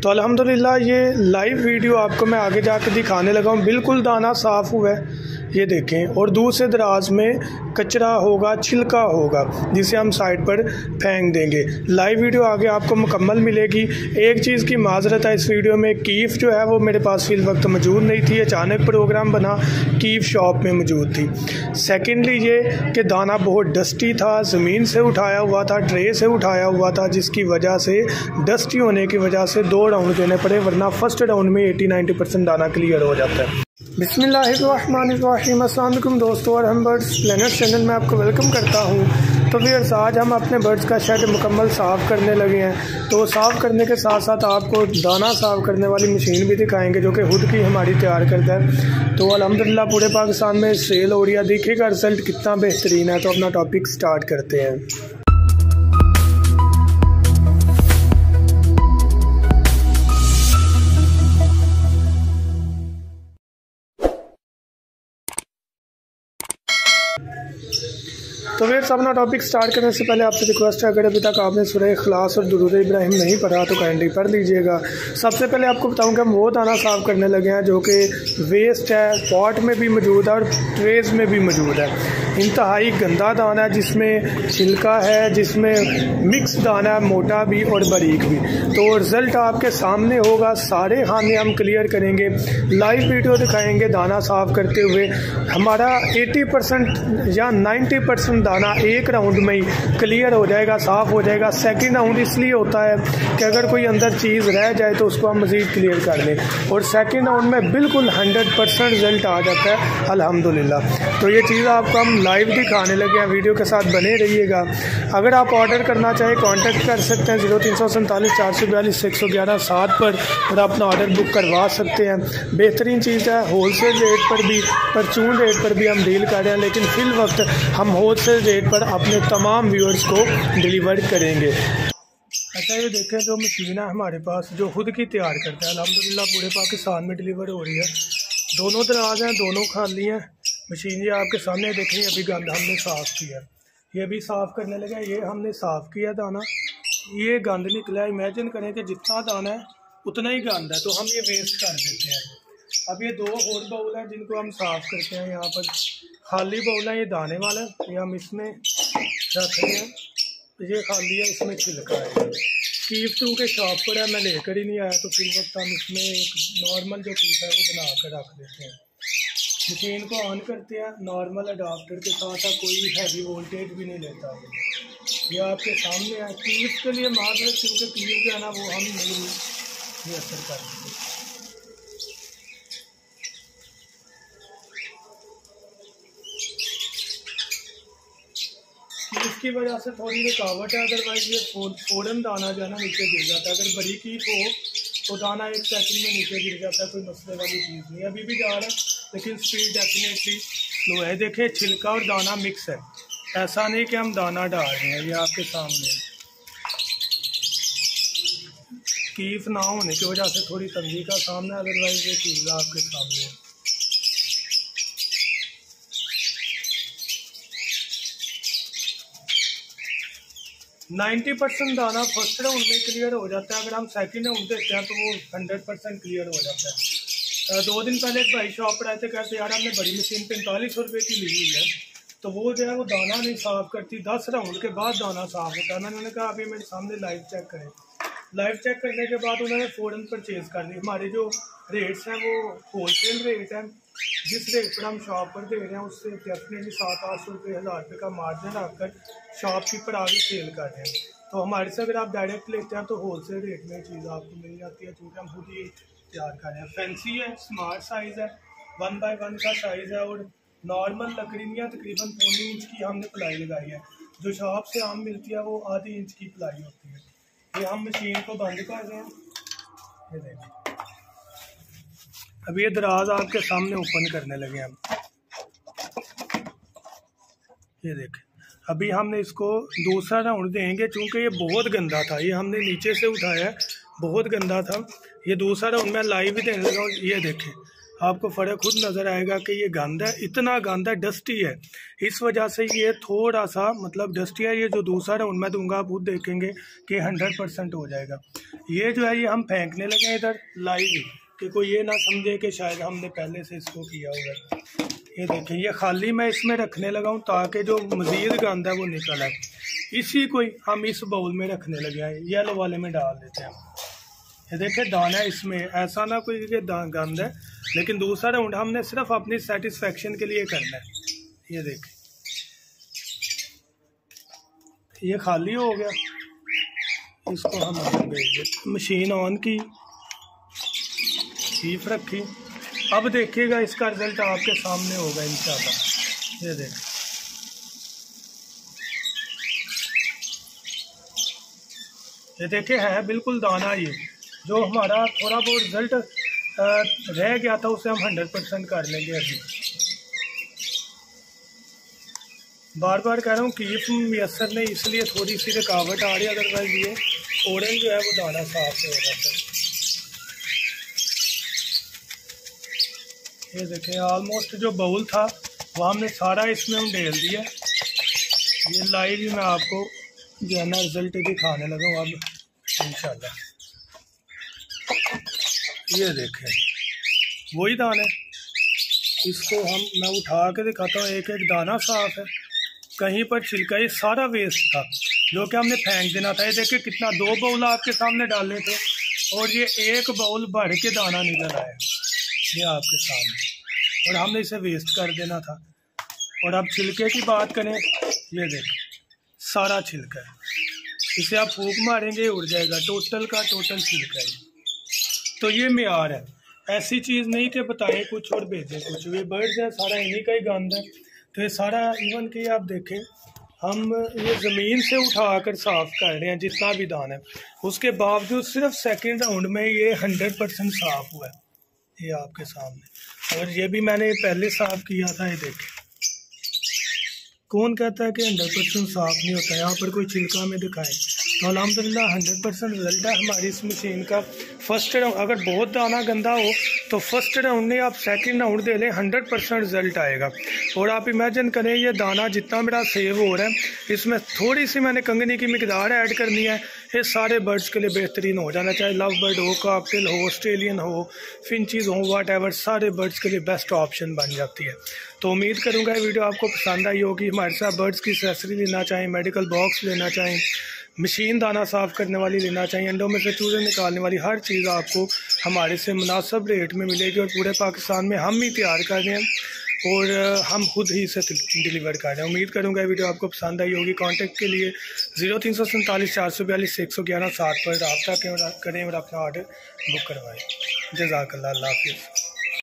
तो अल्हम्दुलिल्लाह ये लाइव वीडियो आपको मैं आगे जाकर दिखाने लगा हूँ। बिल्कुल दाना साफ़ हुआ है, ये देखें। और दूसरे दराज में कचरा होगा, छिलका होगा, जिसे हम साइड पर फेंक देंगे। लाइव वीडियो आगे आपको मुकम्मल मिलेगी। एक चीज़ की माजरत है, इस वीडियो में कीफ जो है वो मेरे पास फिल वक्त मौजूद नहीं थी। अचानक प्रोग्राम बना, कीफ शॉप में मौजूद थी। सेकेंडली ये कि दाना बहुत डस्टी था, ज़मीन से उठाया हुआ था, ट्रे से उठाया हुआ था, जिसकी वजह से डस्टी होने की वजह से 2 राउंड देने पड़े, वरना फर्स्ट राउंड में 80-90% दाना क्लियर हो जाता है। बिस्मिल्लाहिर्रहमानिर्रहीम। अस्सलाम वालेकुम दोस्तों, और हम बर्ड्स प्लेनेट चैनल में आपको वेलकम करता हूँ। तो व्यूअर्स, आज हम अपने बर्ड्स का शेड मुकम्मल साफ़ करने लगे हैं। तो साफ़ करने के साथ साथ आपको दाना साफ़ करने वाली मशीन भी दिखाएंगे, जो कि खुद की हमारी तैयार करता है। तो अल्हम्दुलिल्लाह पूरे पाकिस्तान में सेल हो रही है, देखिएगा रिज़ल्ट कितना बेहतरीन है। तो अपना टॉपिक स्टार्ट करते हैं। तो फिर अपना टॉपिक स्टार्ट करने से पहले आपसे रिक्वेस्ट है, अगर अभी तक आपने सूरह इखलास और दुरूद इब्राहिम नहीं पढ़ा तो काइंडली पढ़ लीजिएगा। सबसे पहले आपको बताऊं कि हम वो दाना साफ़ करने लगे हैं जो कि वेस्ट है, पॉट में भी मौजूद है और ट्रेज में भी मौजूद है। इंतहाई गंदा दाना है, जिसमें छिलका है, जिसमें मिक्स दाना है, मोटा भी और बारीक भी। तो रिज़ल्ट आपके सामने होगा, सारे खाने हम क्लियर करेंगे, लाइव वीडियो दिखाएँगे दाना साफ़ करते हुए। हमारा 80% या 90% दाना एक राउंड में ही क्लियर हो जाएगा, साफ़ हो जाएगा। सेकंड राउंड इसलिए होता है कि अगर कोई अंदर चीज़ रह जाए तो उसको हम मज़ीद क्लियर कर लें, और सेकंड राउंड में बिल्कुल 100% रिजल्ट आ जाता है अल्हम्दुलिल्लाह। तो ये चीज़ आपको हम लाइव दिखाने लगे हैं, वीडियो के साथ बने रहिएगा। अगर आप ऑर्डर करना चाहें कॉन्टैक्ट कर सकते हैं 0347 442 111 7 पर, और अपना ऑर्डर बुक करवा सकते हैं। बेहतरीन चीज़ है, होलसेल रेट पर भी, परचून रेट पर भी हम डील कर रहे हैं, लेकिन फिल वक्त हम होलसेल रेट पर अपने तमाम व्यूअर्स को डिलीवर करेंगे। अच्छा, ये देखें जो मशीन है हमारे पास, जो खुद की तैयार करता है, अल्हम्दुलिल्लाह पूरे पाकिस्तान में डिलीवर हो रही है। दोनों दराज हैं, दोनों खाली हैं। मशीन ये आपके सामने देखें, अभी गंद हमने साफ़ किया, ये भी साफ़ करने लगा। ये हमने साफ़ किया दाना, ये गंद निकला। इमेजिन करें कि जितना दाना है उतना ही गंद है, तो हम ये वेस्ट कर देते हैं। अब ये 2 और बाउल हैं जिनको हम साफ़ करते हैं। यहाँ पर खाली बाउल है, ये दाने वाला, ये हम इसमें रखते हैं। ये खाली है, इसमें छिलका है। कीफ चूँकि शॉप पर है, मैं लेकर ही नहीं आया, तो फिर वक्त हम इसमें एक नॉर्मल जो कीफ है वो बना कर रख देते हैं। मशीन को ऑन करते हैं, नॉर्मल अडाप्टर के साथ साथ कोई हैवी वोल्टेज भी नहीं लेता है। ये आपके सामने है। कीफ के लिए मार्केट क्योंकि कीफ जो है ना वो हम नहीं असर कर सकते। इसकी वजह से थोड़ी रुकावट है, अदरवाइज ये फ़ौरन दाना जो है ना नीचे गिर जाता है। अगर बड़ी कीफ हो तो दाना 1 सेकंड में नीचे गिर जाता है, कोई मसले वाली चीज़ नहीं। अभी भी जा रहा है, लेकिन स्पीड डेफिनेटली स्लो है। देखें, छिलका और दाना मिक्स है, ऐसा नहीं कि हम दाना डाल रहे हैं। ये आपके सामने कीफ ना होने की वजह से थोड़ी तंगी का सामना, अदरवाइज ये चीज़ आपके सामने है। है 90% दाना फर्स्ट राउंड में क्लियर हो जाता है। अगर हम सेकंड राउंड देते हैं तो वो 100% क्लियर हो जाता है। 2 दिन पहले एक भाई शॉप पर आए थे, कहते यार हमने बड़ी मशीन 45 रुपये की ली हुई है, तो वो जो है वो दाना नहीं साफ़ करती, 10 राउंड के बाद दाना साफ़ होता है। मैंने उन्होंने कहा अभी मेरे सामने लाइव चेक करें। लाइव चेक करने के बाद उन्होंने फ़ौरन परचेज़ कर ली। हमारे जो रेट्स हैं वो होलसेल रेट हैं, जिस रेट पर हम शॉप पर दे रहे हैं उससे डेफिनेटली 700-800 रुपये 1000 रुपये का मार्जिन रखकर शॉपकीपर आगे सेल कर रहे हैं। तो हमारे से अगर आप डायरेक्ट लेते हैं तो होलसेल रेट में चीज़ आपको मिल जाती है, क्योंकि हम खुद ही तैयार कर रहे हैं। फैंसी है, स्मार्ट साइज़ है, 1x1 का साइज़ है, और नॉर्मल लकड़ी में तकरीबन 1.25 इंच की हमने प्लाई लगाई है। जो शॉप से आम मिलती है वो आधी इंच की प्लाई होती है। ये हम मशीन को बंद कर रहे हैं, ये देखें। अब ये दराज आपके सामने ओपन करने लगे हम, ये देखें। अभी हमने इसको दूसरा राउंड देंगे, चूँकि ये बहुत गंदा था, ये हमने नीचे से उठाया है, बहुत गंदा था। ये दूसरा राउंड मैं लाइव ही देने लगा हूँ, ये देखें। आपको फ़र्क खुद नज़र आएगा कि ये गंद है, इतना गंद है, डस्टी है, इस वजह से ये थोड़ा सा मतलब डस्टी है। ये जो दूसरा राउंड मैं दूंगा आप खुद देखेंगे कि 100% हो जाएगा। ये जो है ये हम फेंकने लगे हैं इधर लाइव, कि कोई ये ना समझे कि शायद हमने पहले से इसको किया हुआ है। ये देखें, ये खाली मैं इसमें रखने लगा हूँ ताकि जो मज़ीद गंद है वो निकल आए। इसी को हम इस बाउल में रखने लगे हैं, येलो वाले में डाल देते हैं। ये देखें दाना है इसमें, ऐसा ना कोई कि गंद है, लेकिन दूसरा राउंड हमने सिर्फ अपनी सेटिस्फेक्शन के लिए करना है। ये देखें ये खाली हो गया, इसको हम भेज दें। मशीन ऑन की, हीफ रखी, अब देखिएगा इसका रिजल्ट आपके सामने होगा इंशाल्लाह। ये देखें ये देखे है बिल्कुल दाना। ये जो हमारा थोड़ा बहुत रिजल्ट रह गया था उसे हम 100% कर लेंगे। अभी बार बार कह रहा हूँ कि मैसर नहीं, इसलिए थोड़ी सी रुकावट आ रही है, अदरवाइज ये फ़ौरन जो है वो दाना साफ हो जाता है। ये देखें ऑलमोस्ट जो बाउल था वो हमने सारा इसमें हम डाल दिया। ये लाइव ही मैं आपको जो है ना रिजल्ट दिखाने लगा हूँ अब इंशाल्लाह। ये देखें वही दाने, इसको मैं उठा के दिखाता हूँ, एक एक दाना साफ है, कहीं पर छिलका, ये सारा वेस्ट था जो कि हमने फेंक देना था। ये देखिए कितना, 2 बाउल आपके सामने डाले थे और ये 1 बाउल भर के दाना निकल आया, ये आपके सामने, और हमने इसे वेस्ट कर देना था। और अब छिलके की बात करें, ये देखें सारा छिलका है, इसे आप फूंक मारेंगे उड़ जाएगा, टोटल का टोटल छिलका है। तो ये मेयार है, ऐसी चीज़ नहीं कि बताएं कुछ और भेजें कुछ। ये बर्ड्स है, सारा इन्हीं का ही गंद है। तो ये सारा इवन कि आप देखें हम ये ज़मीन से उठा कर साफ़ कर रहे हैं जितना भी दाना है, उसके बावजूद सिर्फ सेकंड राउंड में ये 100% साफ़ हुआ है, ये आपके सामने। और ये भी मैंने पहले साफ़ किया था। ये देखें, कौन कहता है कि 100% साफ़ नहीं होता, यहाँ पर कोई छिलका में दिखाए। तो अल्हम्दुलिल्लाह 100% रिजल्ट है हमारी इस मशीन का। फर्स्ट राउंड अगर बहुत दाना गंदा हो तो फर्स्ट राउंड नहीं, आप सेकंड राउंड दे लें, 100% रिजल्ट आएगा। और आप इमेजिन करें ये दाना जितना मेरा सेव हो रहा है, इसमें थोड़ी सी मैंने कंगनी की मिकदार ऐड करनी है, ये सारे बर्ड्स के लिए बेहतरीन हो जाना, चाहे लव बर्ड हो, कॉकटेल हो, ऑस्ट्रेलियन हो, फिंचीज़ हो, व्हाटएवर, सारे बर्ड्स के लिए बेस्ट ऑप्शन बन जाती है। तो उम्मीद करूँगा ये वीडियो आपको पसंद आई होगी। हमारे साथ बर्ड्स की एक्सेसरी लेना चाहें, मेडिकल बॉक्स लेना चाहें, मशीन दाना साफ़ करने वाली लेना चाहिए, अंडों में से चूजे निकालने वाली, हर चीज़ आपको हमारे से मुनासिब रेट में मिलेगी। और पूरे पाकिस्तान में हम ही तैयार कर रहे हैं और हम खुद ही इसे डिलीवर कर रहे हैं। उम्मीद करूँगा ये वीडियो आपको पसंद आई होगी। कांटेक्ट के लिए 0347 442 111 7 पर रब्ता करें और अपना ऑर्डर बुक करवाएँ। जज़ाकल्लाह, अल्लाह हाफ़िज़।